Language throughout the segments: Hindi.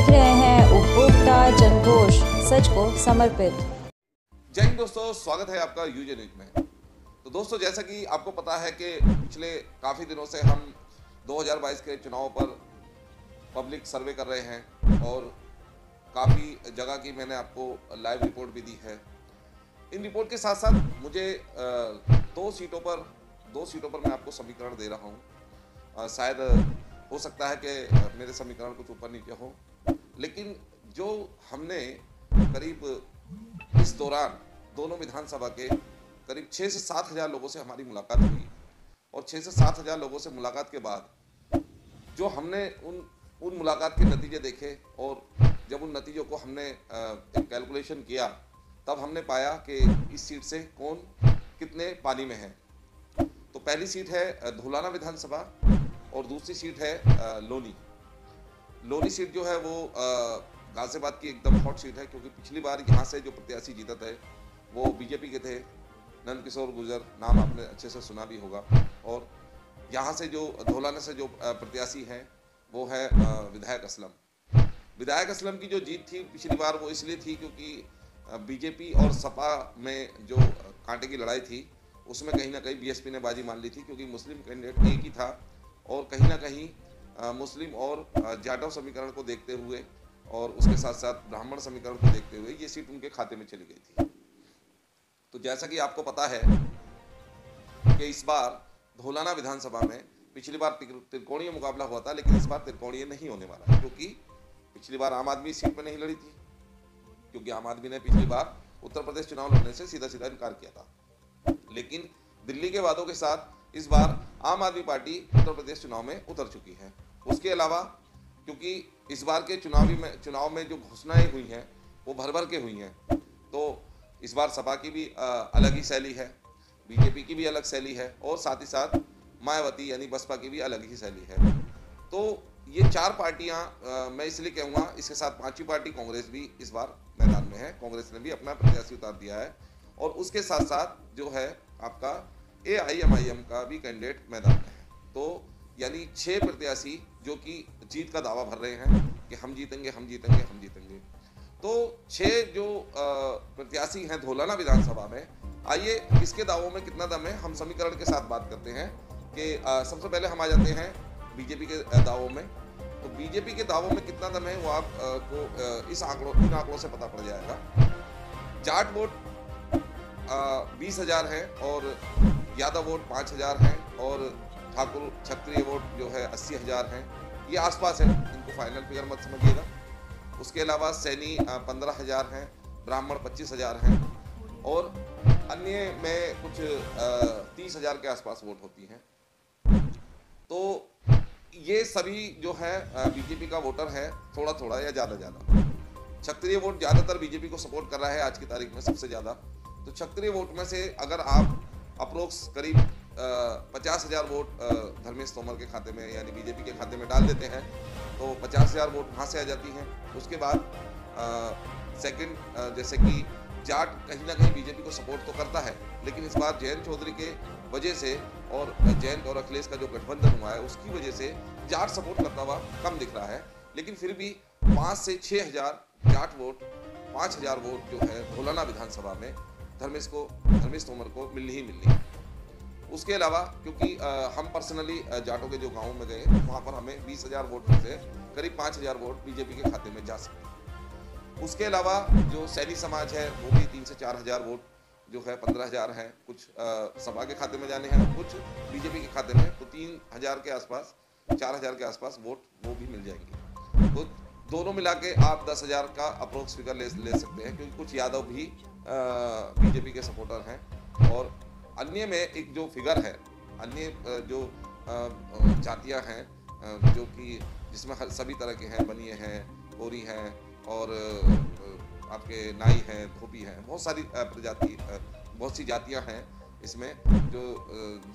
देख रहे हैं उपभोक्ता जनघोष, सच को समर्पित। जय हिंद दोस्तों, स्वागत है आपका यूजे न्यूज में। तो दोस्तों, जैसा कि आपको पता है कि पिछले काफ़ी दिनों से हम 2022 के चुनाव पर पब्लिक सर्वे कर रहे हैं और काफ़ी जगह की मैंने आपको लाइव रिपोर्ट भी दी है। इन रिपोर्ट के साथ साथ मुझे दो सीटों पर मैं आपको समीकरण दे रहा हूँ। शायद हो सकता है कि मेरे समीकरण कुछ ऊपर नीचे हो, लेकिन जो हमने करीब इस दौरान दोनों विधानसभा के करीब 6 से 7 हज़ार लोगों से हमारी मुलाकात हुई और 6 से 7 हज़ार लोगों से मुलाकात के बाद जो हमने उन मुलाकात के नतीजे देखे और जब उन नतीजों को हमने एक कैलकुलेशन किया, तब हमने पाया कि इस सीट से कौन कितने पानी में है। तो पहली सीट है धुलाना विधानसभा और दूसरी सीट है लोनी सीट जो है वो गाजियाबाद की एकदम हॉट सीट है, क्योंकि पिछली बार यहाँ से जो प्रत्याशी जीता थे वो बीजेपी के थे, नंद किशोर गुर्जर, नाम आपने अच्छे से सुना भी होगा। और यहाँ से जो धुलाना से जो प्रत्याशी हैं वो है विधायक असलम की जो जीत थी पिछली बार वो इसलिए थी क्योंकि बीजेपी और सपा में जो कांटे की लड़ाई थी उसमें कहीं ना कहीं बीएसपी ने बाजी मान ली थी, क्योंकि मुस्लिम कैंडिडेट एक ही था और कहीं ना कहीं मुस्लिम और जाटव समीकरण को देखते हुए और उसके साथ साथ ब्राह्मण समीकरण को देखते हुए ये सीट उनके खाते में चली गई थी। तो जैसा कि आपको पता है कि इस बार धुलाना विधानसभा में पिछली बार त्रिकोणीय मुकाबला हुआ था, लेकिन इस बार त्रिकोणीय नहीं होने वाला, क्योंकि पिछली बार आम आदमी सीट पर नहीं लड़ी थी, क्योंकि आम आदमी ने पिछली बार उत्तर प्रदेश चुनाव लड़ने से सीधा सीधा इनकार किया था। लेकिन दिल्ली के वादों के साथ इस बार आम आदमी पार्टी उत्तर प्रदेश चुनाव में उतर चुकी है। उसके अलावा क्योंकि इस बार के चुनाव में जो घोषणाएं हुई हैं वो भर के हुई हैं, तो इस बार सपा की भी अलग ही शैली है, बीजेपी की भी अलग शैली है और साथ ही साथ मायावती यानी बसपा की भी अलग ही शैली है। तो ये 4 पार्टियां मैं इसलिए कहूँगा, इसके साथ 5वीं पार्टी कांग्रेस भी इस बार मैदान में है। कांग्रेस ने भी अपना प्रत्याशी उतार दिया है और उसके साथ साथ जो है आपका AIMIM का भी कैंडिडेट मैदान में है। तो यानी 6 प्रत्याशी जो कि जीत का दावा भर रहे हैं कि हम जीतेंगे। तो 6 जो प्रत्याशी हैं धुलाना विधानसभा में, आइए किसके दावों में कितना दम है हम समीकरण के साथ बात करते हैं कि सबसे पहले हम आ जाते हैं बीजेपी के दावों में। तो बीजेपी के दावों में कितना दम है वो आपको इन आंकड़ों से पता पड़ जाएगा। जाट वोट 20,000 है और यादव वोट 5,000 है और ठाकुर क्षत्रिय वोट जो है 80,000 है। ये आसपास है, इनको फाइनल फिगर मत समझिएगा। उसके अलावा सैनी 15,000 हैं, ब्राह्मण 25,000 हैं और अन्य में कुछ 30,000 के आसपास वोट होती हैं। तो ये सभी जो है बीजेपी का वोटर है, थोड़ा या ज़्यादा। क्षत्रिय वोट ज़्यादातर बीजेपी को सपोर्ट कर रहा है आज की तारीख में सबसे ज़्यादा। तो क्षत्रिय वोट में से अगर आप अप्रोक्स करीब 50,000 वोट धर्मेश तोमर के खाते में यानी बीजेपी के खाते में डाल देते हैं तो 50,000 वोट वहाँ से आ जाती हैं। उसके बाद सेकंड जैसे कि जाट कहीं ना कहीं बीजेपी को सपोर्ट तो करता है, लेकिन इस बार जयंत चौधरी के वजह से और जयंत और अखिलेश का जो गठबंधन हुआ है उसकी वजह से जाट सपोर्ट करता हुआ कम दिख रहा है। लेकिन फिर भी 5 से 6 हज़ार जाट वोट, 5,000 वोट जो है धुलाना विधानसभा में धर्मेश तोमर को मिलनी ही मिलनी है। उसके अलावा क्योंकि हम पर्सनली जाटों के जो गाँव में गए वहाँ पर हमें 20,000 वोट में से करीब 5,000 वोट बीजेपी के खाते में जा सकते हैं। उसके अलावा जो सैनी समाज है वो भी 3 से 4,000 वोट जो है 15,000 है, कुछ सपा के खाते में जाने हैं, कुछ बीजेपी के खाते में, तो 3,000 के आसपास 4,000 के आसपास वोट वो भी मिल जाएंगे। तो दोनों मिला के आप 10,000 का अप्रोक्स फिगर ले सकते हैं, क्योंकि कुछ यादव भी बीजेपी के सपोर्टर हैं। और अन्य में एक जो फिगर है, अन्य जो जातियां हैं जो कि जिसमें सभी तरह के हैं, बनिए हैं, कोरी हैं और आपके नाई हैं, धोबी हैं, बहुत सी जातियां हैं इसमें, जो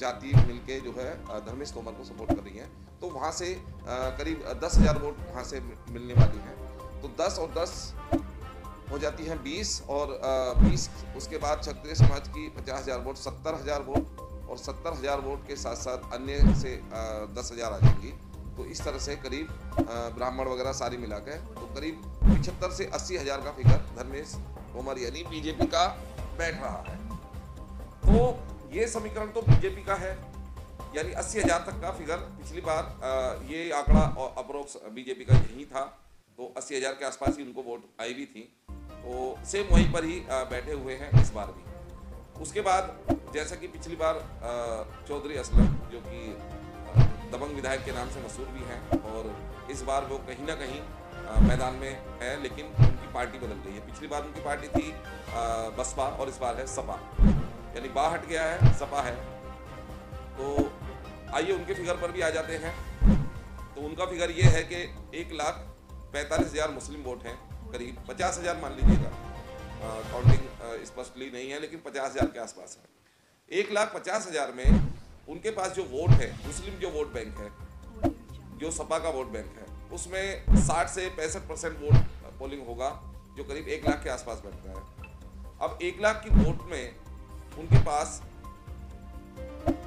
जाति मिलके जो है धर्मेश तोमर को सपोर्ट कर रही हैं। तो वहाँ से करीब 10,000 वोट वहाँ से मिलने वाली हैं। तो 10 और 10 हो जाती हैं 20 और 20 उसके बाद क्षत्रिय समाज की 50,000 वोट, 70,000 वोट और 70,000 वोट के साथ साथ अन्य से 10,000 आ जाएंगी। तो इस तरह से करीब ब्राह्मण वगैरह सारी मिला के तो करीब 75 से 80 हज़ार का फिगर धर्मेश तोमर यानी बीजेपी का बैठ रहा है। तो ये समीकरण तो बीजेपी का है, यानी 80 हज़ार तक का फिगर। पिछली बार ये आंकड़ा अप्रोक्स बीजेपी का यही था, तो 80 हज़ार के आसपास ही उनको वोट आई भी थी, तो सेम वहीं पर ही बैठे हुए हैं इस बार भी। उसके बाद जैसा कि पिछली बार चौधरी असलम जो कि दबंग विधायक के नाम से मशहूर भी हैं, और इस बार वो कहीं ना कहीं मैदान में है, लेकिन उनकी पार्टी बदल गई है। पिछली बार उनकी पार्टी थी बसपा और इस बार है सपा, यानी बा हट गया है, सपा है। तो आइए उनके फिगर पर भी आ जाते हैं। तो उनका फिगर ये है कि 1,45,000 मुस्लिम वोट हैं, करीब 50,000 मान लीजिएगा, काउंटिंग स्पष्टली नहीं है लेकिन 50,000 के आसपास है। 1,50,000 में उनके पास जो वोट है, मुस्लिम जो वोट बैंक है, जो सपा का वोट बैंक है, उसमें 60 से 65% वोट पोलिंग होगा, जो करीब 1 लाख के आसपास बैठता है। अब 1 लाख की वोट में उनके पास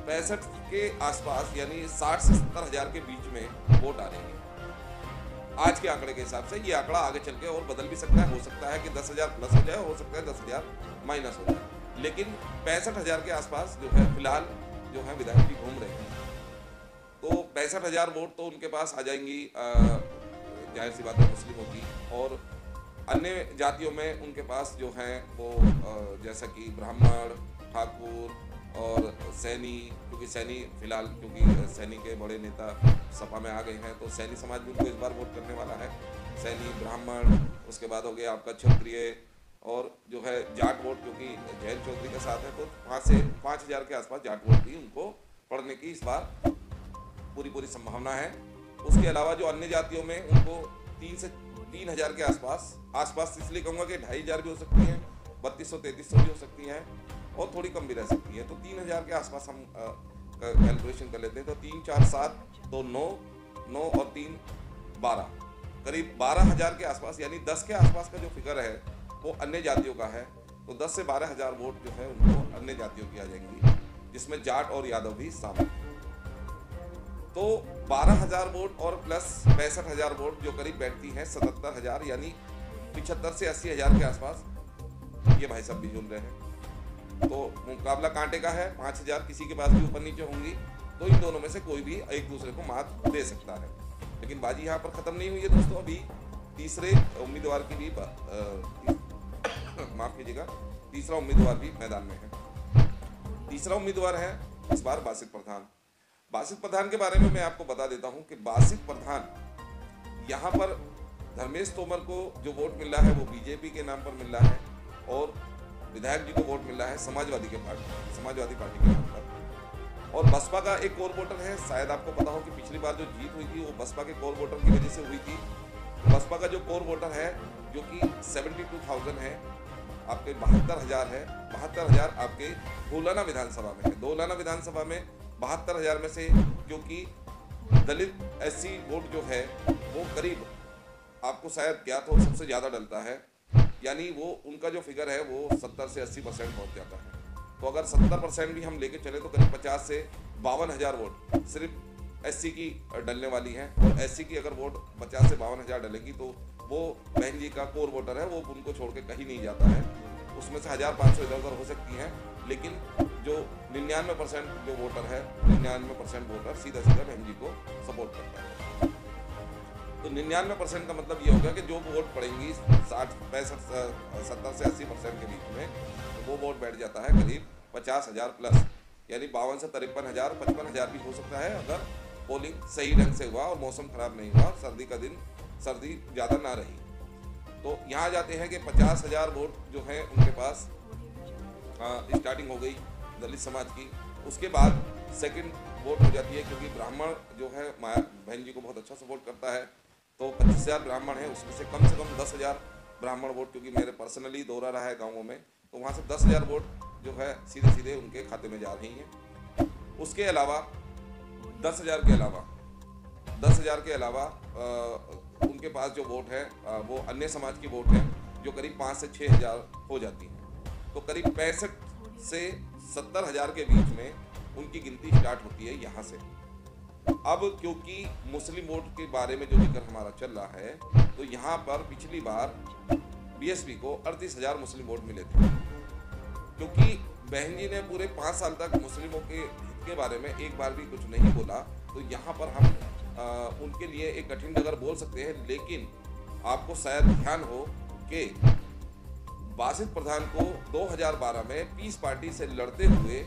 65 के आसपास यानी 60 से 70 हज़ार के बीच में वोट आ रहेंगे आज के आंकड़े के हिसाब से। ये आंकड़ा आगे चल के और बदल भी सकता है, हो सकता है कि 10,000 प्लस हो जाए, हो सकता है 10,000 माइनस हो जाए, लेकिन 65,000 के आसपास जो है फिलहाल जो है विधायक जी घूम रहे हैं। तो 65,000 वोट तो उनके पास आ जाएंगी, जाहिर सी बात है मुस्लिमों की। और अन्य जातियों में उनके पास जो हैं वो जैसा कि ब्राह्मण, ठाकुर और सैनी, क्योंकि सैनी फिलहाल क्योंकि सैनी के बड़े नेता सपा में आ गए हैं, तो सैनी समाज भी उनको इस बार वोट करने वाला है। सैनी, ब्राह्मण, उसके बाद हो गया आपका क्षत्रिय, और जो है जाट वोट क्योंकि जयंत चौधरी के साथ है, तो 5 से 5,000 के आसपास जाट वोट भी उनको पड़ने की इस बार पूरी संभावना है। उसके अलावा जो अन्य जातियों में उनको 3 से 3,000 के आसपास इसलिए कहूँगा कि 2,500 भी हो सकती हैं, 3,200-3,300 भी हो सकती हैं, और थोड़ी कम भी रह सकती है। तो 3,000 के आसपास हम कैलकुलेशन कर लेते हैं। तो 3, 4, 7 तो 9 और 3 12, करीब 12,000 के आसपास, यानी 10 के आसपास का जो फिगर है वो अन्य जातियों का है। तो 10 से 12,000 वोट जो है उनको अन्य जातियों की आ जाएंगी, जिसमें जाट और यादव भी शामिल। तो 12,000 वोट और प्लस 65,000 वोट जो करीब बैठती हैं 77,000, यानी 75 से 80,000 के आसपास ये भाई सब भी जुल रहे हैं। तो मुकाबला कांटे का है, 5,000 किसी के पास भी ऊपर नीचे होंगी, तो इन दोनों में से कोई भी एक दूसरे को मात दे सकता है। लेकिन बाजी यहाँ पर खत्म नहीं हुई है दोस्तों, अभी तीसरे उम्मीदवार की भी माफ कीजिएगा, तीसरा उम्मीदवार भी मैदान में है। तीसरा उम्मीदवार है इस बार बासित प्रधान। बासित प्रधान के बारे में मैं आपको बता देता हूं कि बासित प्रधान यहाँ पर धर्मेश तोमर को जो वोट मिल रहा है वो बीजेपी के नाम पर मिल रहा है, और विधायक जी को वोट मिल रहा है समाजवादी पार्टी के नाम पर। और बसपा का एक कोर वोटर है, शायद आपको पता हो कि पिछली बार जो जीत हुई थी वो बसपा के कोर वोटर की वजह से हुई थी। बसपा का जो कोर वोटर है जो कि 72,000 है, आपके 72,000 है, 72,000 आपके दोलाना विधानसभा में है। दोलाना विधानसभा में 72,000 में से क्योंकि दलित एससी वोट जो है वो करीब आपको शायद ज्ञात हो सबसे ज़्यादा डलता है, यानी वो उनका जो फिगर है वो 70 से 80% पहुँच जाता है। तो अगर 70% भी हम लेके चले तो करीब 50 से 52,000 वोट सिर्फ एससी की डलने वाली हैं, और एससी की अगर वोट 50 से 52,000 डलेगी तो वो बहन जी का कोर वोटर है, वो उनको छोड़ के कहीं नहीं जाता है। उसमें से 1,500 इधर उधर हो सकती हैं, लेकिन जो 99% जो वोटर है, 99% वोटर सीधा बहन जी को सपोर्ट करता है। तो 99% का मतलब ये होगा कि जो वोट पड़ेंगी 60, 65, 70 से 80% के बीच में, तो वो वोट बैठ जाता है करीब 50,000 प्लस, यानी 52 से 53,000, 55,000 भी हो सकता है अगर पोलिंग सही ढंग से हुआ और मौसम खराब नहीं हुआ, सर्दी का दिन सर्दी ज़्यादा ना रही। तो यहाँ जाते हैं कि 50,000 वोट जो है उनके पास स्टार्टिंग हो गई दलित समाज की। उसके बाद सेकंड वोट हो जाती है, क्योंकि ब्राह्मण जो है माया बहन जी को बहुत अच्छा सपोर्ट करता है, तो 25,000 ब्राह्मण है, उसमें से कम 10,000 ब्राह्मण वोट, क्योंकि मेरे पर्सनली दौरा रहा है गाँवों में, तो वहाँ से 10,000 वोट जो है सीधे उनके खाते में जा रही हैं। उसके अलावा 10,000 के अलावा उनके पास जो वोट है वो अन्य समाज की वोट है, जो करीब 5 से 6,000 हो जाती हैं। तो करीब 65 से 70,000 के बीच में उनकी गिनती स्टार्ट होती है यहाँ से। अब क्योंकि मुस्लिम वोट के बारे में जो जिक्र हमारा चल रहा है, तो यहाँ पर पिछली बार बीएसपी को 38,000 मुस्लिम वोट मिले थे, क्योंकि बहन जी ने पूरे 5 साल तक मुस्लिमों के हित के बारे में एक बार भी कुछ नहीं बोला। तो यहाँ पर हम उनके लिए एक कठिन डगर बोल सकते हैं। लेकिन आपको शायद ध्यान हो कि बासित प्रधान को 2012 में पीस पार्टी से लड़ते हुए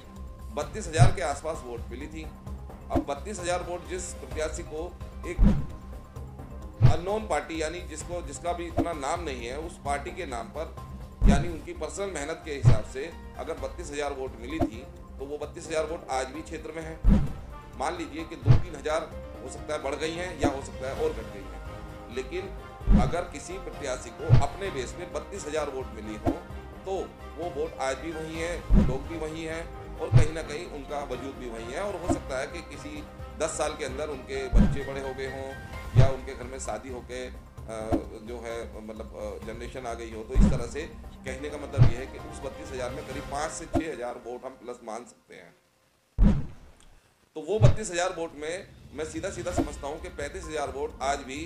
32,000 के आसपास वोट मिली थी। अब 32,000 वोट जिस प्रत्याशी को एक अननोन पार्टी, यानी जिसका भी इतना नाम नहीं है, उस पार्टी के नाम पर, यानी उनकी पर्सनल मेहनत के हिसाब से अगर 32,000 वोट मिली थी, तो वो 32,000 वोट आज भी क्षेत्र में है। मान लीजिए कि 2-3 हज़ार हो सकता है बढ़ गई हैं, या हो सकता है और घट गई हैं, लेकिन अगर किसी प्रत्याशी को अपने बेस में 32,000 वोट मिली हो, तो वो वोट आज भी वही है, वो लोग भी वही हैं, और कहीं ना कहीं उनका वजूद भी वही है। और हो सकता है कि किसी 10 साल के अंदर उनके बच्चे बड़े हो गए हों, या उनके घर में शादी होके जो है मतलब जनरेशन आ गई हो। तो इस तरह से कहने का मतलब ये है कि उस 32,000 में करीब 5 से 6,000 वोट हम प्लस मान सकते हैं। तो वो 32,000 वोट में मैं सीधा समझता हूँ कि 35,000 वोट आज भी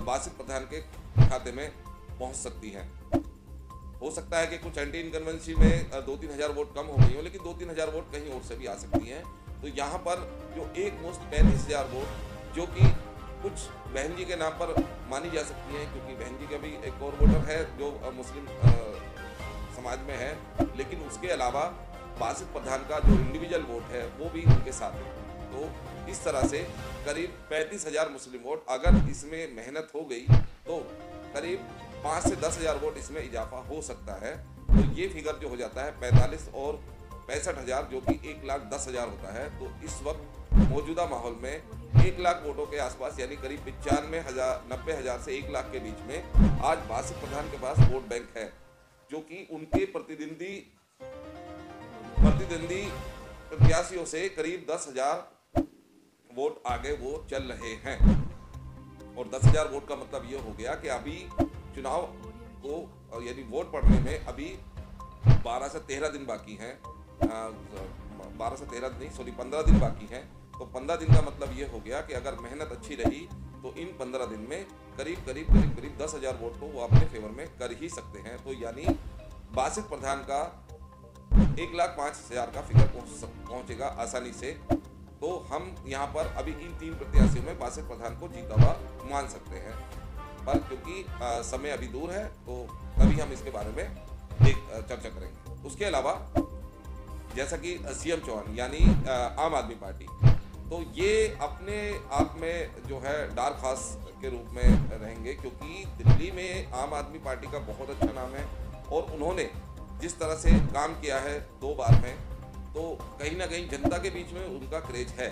बासित प्रधान के खाते में पहुँच सकती हैं। हो सकता है कि कुछ एंटी इनकन्वेंसी में 2-3 हज़ार वोट कम हो गई हो, लेकिन 2-3 हज़ार वोट कहीं और से भी आ सकती हैं। तो यहाँ पर जो एक मुश्त 35,000 वोट, जो कि कुछ बहन जी के नाम पर मानी जा सकती हैं, क्योंकि बहन जी का भी एक और वोटर है जो मुस्लिम समाज में है, लेकिन उसके अलावा बासित प्रधान का जो इंडिविजुअल वोट है वो भी उनके साथ है। तो इस तरह से करीब 35,000 मुस्लिम वोट, अगर इसमें मेहनत हो गई तो करीब 5 से 10,000 वोट इसमें इजाफा हो सकता है। तो ये फिगर जो हो जाता है 45 और 65,000, जो कि 1,10,000 होता है। तो इस वक्त मौजूदा माहौल में 1 लाख वोटों के आसपास, यानी करीब 90,000 से 1 लाख के बीच में आज बासित प्रधान के पास वोट बैंक है, जो कि उनके प्रतिद्वंदी प्रत्याशियों से करीब 10,000 वोट आगे वो चल रहे हैं। और 10,000 वोट का मतलब ये हो गया कि अभी चुनाव को, यानी वोट पड़ने में अभी 12 से 13 दिन बाकी हैं। 12 से 13 नहीं, सॉरी 15 दिन बाकी हैं। तो 15 दिन का मतलब ये हो गया कि अगर मेहनत अच्छी रही तो इन 15 दिन में करीब 10,000 वोट तो वो अपने फेवर में कर ही सकते हैं। तो यानी बासित प्रधान का 1,05,000 का फिगर पहुंचेगा आसानी से। तो हम यहाँ पर अभी इन 3 प्रत्याशियों में बासित प्रधान को जीता हुआ मान सकते हैं, पर क्योंकि समय अभी दूर है तो तभी हम इसके बारे में चर्चा करेंगे। उसके अलावा जैसा कि सीएम चौहान यानी आम आदमी पार्टी, तो ये अपने आप में जो है डार्क हॉर्स के रूप में रहेंगे, क्योंकि दिल्ली में आम आदमी पार्टी का बहुत अच्छा नाम है और उन्होंने जिस तरह से काम किया है 2 बार में, तो कहीं ना कहीं जनता के बीच में उनका क्रेज है।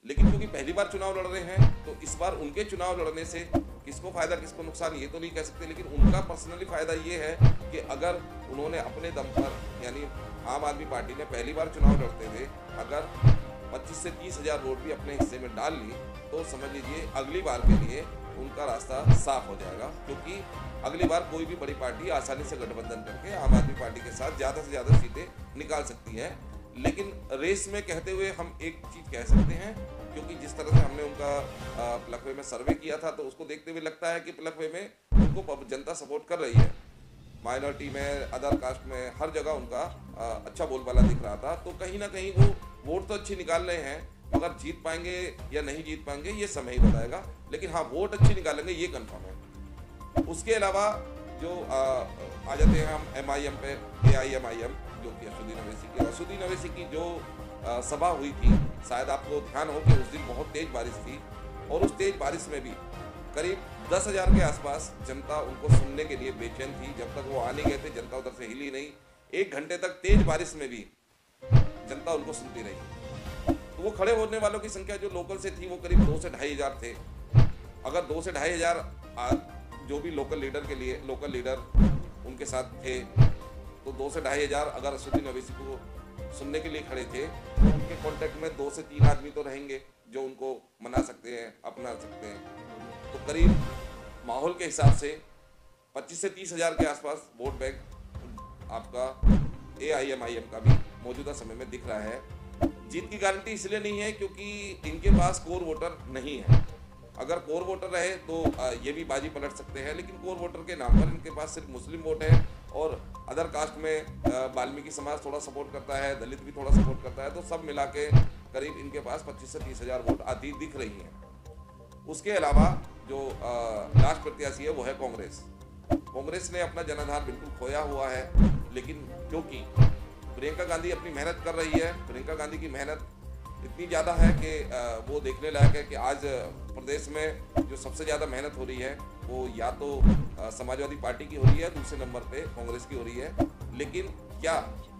लेकिन क्योंकि पहली बार चुनाव लड़ रहे हैं, तो इस बार उनके चुनाव लड़ने से किसको फायदा किसको नुकसान ये तो नहीं कह सकते, लेकिन उनका पर्सनली फायदा ये है कि अगर उन्होंने अपने दम पर, यानी आम आदमी पार्टी ने पहली बार चुनाव लड़ते हुए अगर 25 से 30,000 वोट भी अपने हिस्से में डाल ली, तो समझ लीजिए अगली बार के लिए उनका रास्ता साफ हो जाएगा। क्योंकि अगली बार कोई भी बड़ी पार्टी आसानी से गठबंधन करके आम आदमी पार्टी के साथ ज़्यादा से ज़्यादा सीटें निकाल सकती है। लेकिन रेस में कहते हुए हम एक चीज़ कह सकते हैं, क्योंकि जिस तरह से हमने उनका प्लकवे में सर्वे किया था, तो उसको देखते हुए लगता है कि प्लकवे में उनको जनता सपोर्ट कर रही है। माइनॉरिटी में, अदर कास्ट में, हर जगह उनका अच्छा बोलबाला दिख रहा था। तो कहीं ना कहीं वो वोट तो अच्छी निकाल रहे हैं, मगर जीत पाएंगे या नहीं जीत पाएंगे ये समय ही बताएगा। लेकिन हाँ, वोट अच्छी निकालेंगे ये कंफर्म है। उसके अलावा जो आ जाते हैं हम MIM पे, AIMIM, जो कि असुद्दीन अवैसी की जो सभा हुई थी, शायद आपको ध्यान हो कि उस दिन बहुत तेज बारिश थी, और उस तेज बारिश में भी करीब 10,000 के आसपास जनता उनको सुनने के लिए बेचैन थी। जब तक वो आने गए थे जनता उधर से हिली नहीं। 1 घंटे तक तेज बारिश में भी जनता उनको सुनती रही। तो वो खड़े होने वालों की संख्या जो लोकल से थी वो करीब 2 से 2,500 थे। अगर 2 से 2,500 जो भी लोकल लीडर उनके साथ थे, तो 2 से 2,500 अगर असुद्दीन अवैसी को सुनने के लिए खड़े थे, तो उनके कांटेक्ट में 2 से 3 आदमी तो रहेंगे जो उनको मना सकते हैं, अपना सकते हैं। तो करीब माहौल के हिसाब से 25 से 30,000 के आसपास वोट बैंक आपका AIMIM का भी मौजूदा समय में दिख रहा है। जीत की गारंटी इसलिए नहीं है क्योंकि इनके पास कोर वोटर नहीं है। अगर कोर वोटर रहे तो ये भी बाजी पलट सकते हैं, लेकिन कोर वोटर के नाम पर इनके पास सिर्फ मुस्लिम वोट है और अदर कास्ट में वाल्मीकि समाज थोड़ा सपोर्ट करता है, दलित भी थोड़ा सपोर्ट करता है, तो सब मिला के करीब इनके पास 25 से 30 हज़ार वोट आती दिख रही हैं। उसके अलावा जो लास्ट प्रत्याशी है वो है कांग्रेस। कांग्रेस ने अपना जनाधार बिल्कुल खोया हुआ है, लेकिन क्योंकि प्रियंका गांधी अपनी मेहनत कर रही है, प्रियंका गांधी की मेहनत इतनी ज़्यादा है कि वो देखने लायक है कि आज प्रदेश में जो सबसे ज़्यादा मेहनत हो रही है वो या तो समाजवादी पार्टी की हो रही है, दूसरे नंबर पे कांग्रेस की हो रही है। लेकिन क्या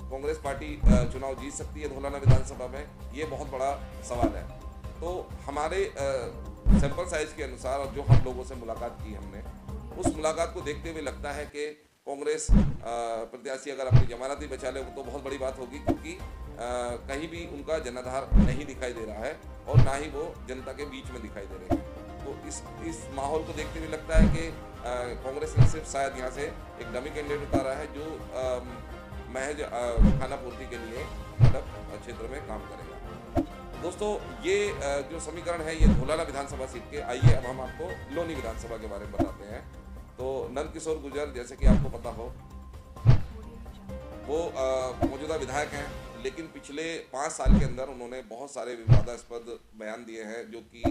कांग्रेस पार्टी चुनाव जीत सकती है धौलाना विधानसभा में, ये बहुत बड़ा सवाल है। तो हमारे सैंपल साइज के अनुसार और जो हम लोगों से मुलाकात की हमने, उस मुलाकात को देखते हुए लगता है कि कांग्रेस प्रत्याशी अगर अपनी जमानत ही बचा ले तो बहुत बड़ी बात होगी, क्योंकि कहीं भी उनका जनाधार नहीं दिखाई दे रहा है और ना ही वो जनता के बीच में दिखाई दे रहे हैं। तो इस माहौल को देखते हुए लगता है कि कांग्रेस ने सिर्फ शायद यहाँ से एक डमी कैंडिडेट उतारा है जो महज खाना पूर्ति के लिए मतलब क्षेत्र में काम करेगा। दोस्तों, ये जो समीकरण है ये धौलाना विधानसभा सीट के। आइए अब हम आपको लोनी विधानसभा के बारे में बताते हैं। तो नंद किशोर गुर्जर, जैसे कि आपको पता हो, वो मौजूदा विधायक हैं, लेकिन पिछले 5 साल के अंदर उन्होंने बहुत सारे विवादास्पद बयान दिए हैं जो कि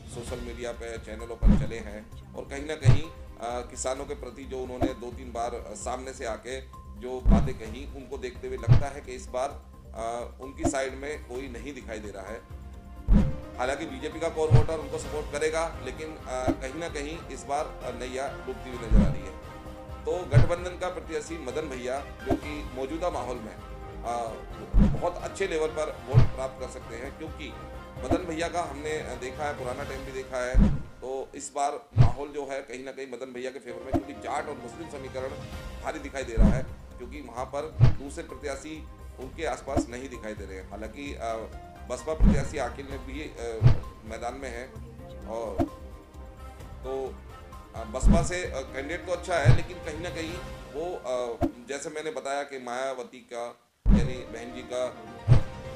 सोशल मीडिया पे चैनलों पर चले हैं, और कहीं ना कहीं किसानों के प्रति जो उन्होंने 2-3 बार सामने से आके जो बातें कही, उनको देखते हुए लगता है कि इस बार उनकी साइड में कोई नहीं दिखाई दे रहा है। हालांकि बीजेपी का कोर वोटर उनको सपोर्ट करेगा, लेकिन कहीं ना कहीं इस बार नैया डूबती हुई नजर आ रही है। तो गठबंधन का प्रत्याशी मदन भैया, जो कि मौजूदा माहौल में बहुत अच्छे लेवल पर वोट प्राप्त कर सकते हैं, क्योंकि मदन भैया का हमने देखा है, पुराना टाइम भी देखा है। तो इस बार माहौल जो है कहीं ना कहीं मदन भैया के फेवर में, क्योंकि जाट और मुस्लिम समीकरण भारी दिखाई दे रहा है, क्योंकि वहाँ पर दूसरे प्रत्याशी उनके आसपास नहीं दिखाई दे रहे हैं। हालांकि बसपा प्रत्याशी आकिल ने भी मैदान में है, और तो बसपा से कैंडिडेट तो अच्छा है, लेकिन कहीं ना कहीं वो जैसे मैंने बताया कि मायावती का यानी बहन जी का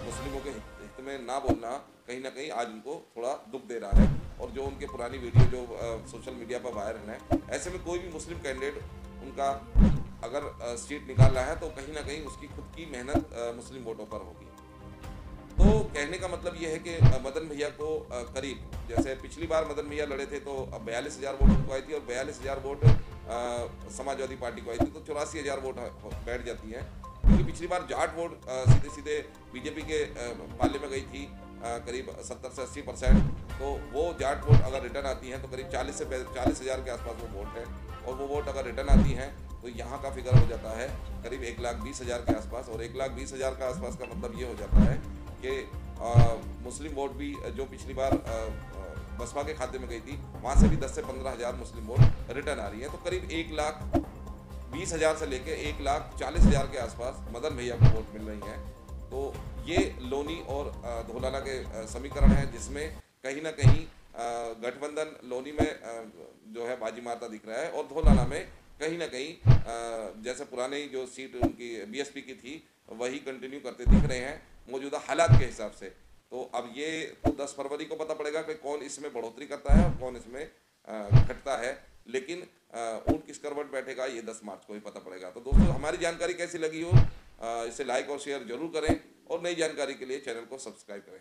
मुस्लिमों के हित में ना बोलना कहीं ना कहीं आज उनको थोड़ा दुख दे रहा है। और जो उनके पुरानी वीडियो जो सोशल मीडिया पर वायरल है, ऐसे में कोई भी मुस्लिम कैंडिडेट उनका अगर सीट निकाल रहा है तो कहीं ना कहीं उसकी खुद की मेहनत मुस्लिम वोटों पर होगी। तो कहने का मतलब ये है कि मदन भैया को करीब, जैसे पिछली बार मदन भैया लड़े थे तो 42,000 वोट उनको आई थी, और 42,000 वोट समाजवादी पार्टी को आई थी, तो 84,000 वोट बैठ जाती हैं। क्योंकि पिछली बार जाट वोट सीधे बीजेपी के पाले में गई थी करीब 70 से 80%। तो वो जाट वोट अगर रिटर्न आती हैं तो करीब 40,000 के आसपास वो वोट है, और वो वोट अगर रिटर्न आती हैं तो यहाँ का फिगर हो जाता है करीब 1,20,000 के आसपास। और 1,20,000 के आसपास का मतलब ये हो जाता है कि मुस्लिम वोट भी जो पिछली बार बसपा के खाते में गई थी, वहाँ से भी 10 से 15,000 मुस्लिम वोट रिटर्न आ रही है। तो करीब 1,20,000 से लेकर 1,40,000 के आसपास मदन भैया को वोट मिल रही हैं। तो ये लोनी और धौलाना के समीकरण है, जिसमें कहीं ना कहीं गठबंधन लोनी में जो है बाजी मारता दिख रहा है, और धौलाना में कहीं ना कहीं जैसे पुरानी जो सीट उनकी बीएसपी की थी वही कंटिन्यू करते दिख रहे हैं मौजूदा हालात के हिसाब से। तो अब ये तो 10 फरवरी को पता पड़ेगा कि कौन इसमें बढ़ोतरी करता है और कौन इसमें घटता है, लेकिन ऊंट किस करवट बैठेगा ये 10 मार्च को ही पता पड़ेगा। तो दोस्तों, हमारी जानकारी कैसी लगी हो इसे लाइक और शेयर जरूर करें, और नई जानकारी के लिए चैनल को सब्सक्राइब करें।